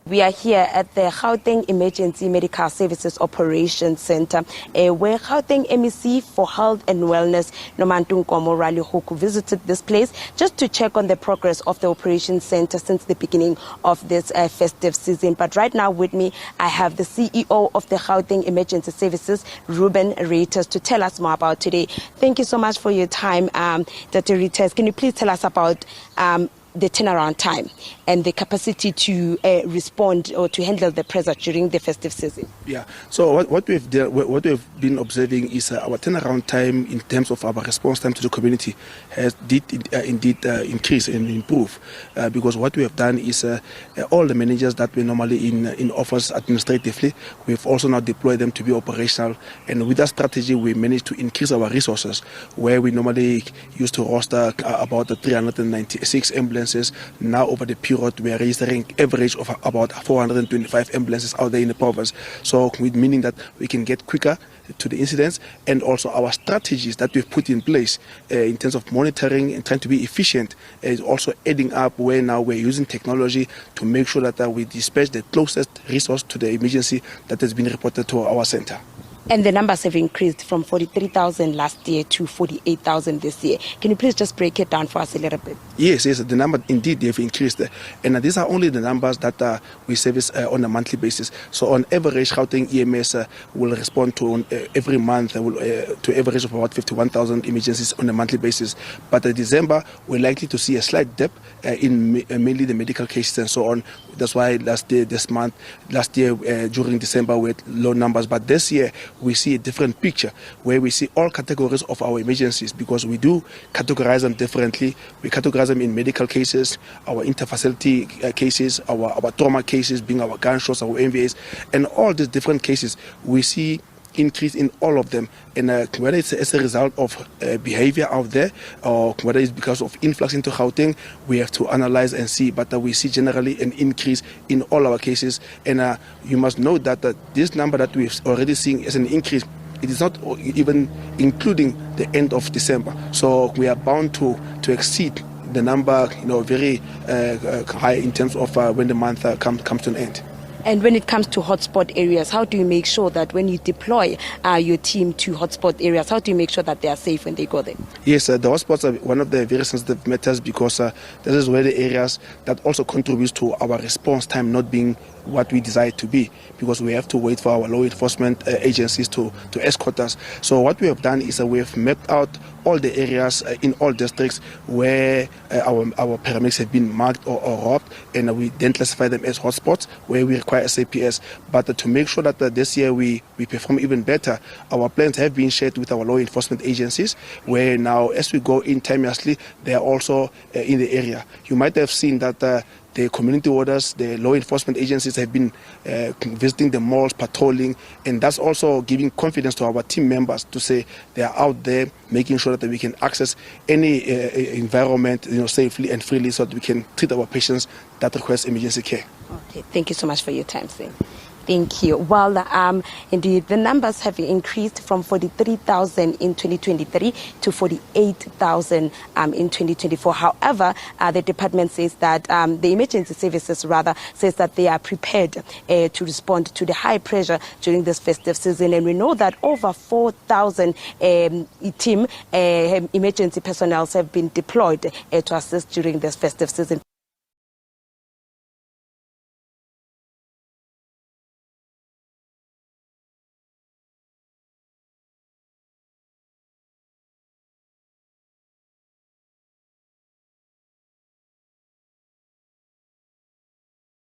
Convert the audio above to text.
We are here at the Gauteng Emergency Medical Services Operations Center, where Gauteng MEC for Health and Wellness, Nomantung Ralihoku, visited this place just to check on the progress of the Operations Center since the beginning of this festive season. But right now with me, I have the CEO of the Gauteng Emergency Services, Ruben Reiters, to tell us more about today. Thank you so much for your time, Dr. Reiters. Can you please tell us about the turnaround time and the capacity to respond or to handle the pressure during the festive season? Yeah, so what we've been observing is our turnaround time in terms of our response time to the community has indeed increase and improve, because what we have done is all the managers that were normally in office administratively, we've also now deployed them to be operational, and with that strategy we managed to increase our resources. Where we normally used to roster about 396 ambulances, now over the period we are registering average of about 425 ambulances out there in the province. So meaning that we can get quicker to the incidents, and also our strategies that we've put in place in terms of monitoring and trying to be efficient is also adding up, where now we're using technology to make sure that we dispatch the closest resource to the emergency that has been reported to our center. And the numbers have increased from 43,000 last year to 48,000 this year. Can you please just break it down for us a little bit? Yes, the number indeed they've increased, and these are only the numbers that we service on a monthly basis. So on average, Gauteng EMS will respond to every month to average of about 51,000 emergencies on a monthly basis. But in December, we're likely to see a slight dip in mainly the medical cases and so on. That's why last year during December we had low numbers, but this year we see a different picture, where we see all categories of our emergencies, because we do categorize them differently. We categorize them in medical cases, our interfacility cases, our trauma cases, being our gunshots, our MVAs, and all these different cases we see increase in all of them. And whether it's as a result of behavior out there, or whether it's because of influx into Gauteng, we have to analyze and see. But we see generally an increase in all our cases. And you must know that this number that we've already seen as an increase, it is not even including the end of December. So we are bound to exceed the number, very high in terms of when the month comes to an end. And when it comes to hotspot areas, how do you make sure that when you deploy your team to hotspot areas, how do you make sure that they are safe when they go there? Yes, the hotspots are one of the very sensitive matters, because this is where the areas that also contributes to our response time not being what we desire it to be, because we have to wait for our law enforcement agencies to escort us. So what we have done is we have mapped out all the areas in all districts where our paramedics have been marked or robbed, and we then classify them as hotspots where we require SAPS. But to make sure that this year we perform even better, our plans have been shared with our law enforcement agencies, where now as we go in timeously, they are also in the area. You might have seen that the community warders, the law enforcement agencies have been visiting the malls, patrolling, and that's also giving confidence to our team members to say they are out there making sure that we can access any environment safely and freely, so that we can treat our patients that request emergency care. Okay, thank you so much for your time, sir. Thank you. Well, indeed, the numbers have increased from 43,000 in 2023 to 48,000 in 2024. However, the department says that the emergency services says that they are prepared to respond to the high pressure during this festive season. And we know that over 4,000 emergency personnel have been deployed to assist during this festive season.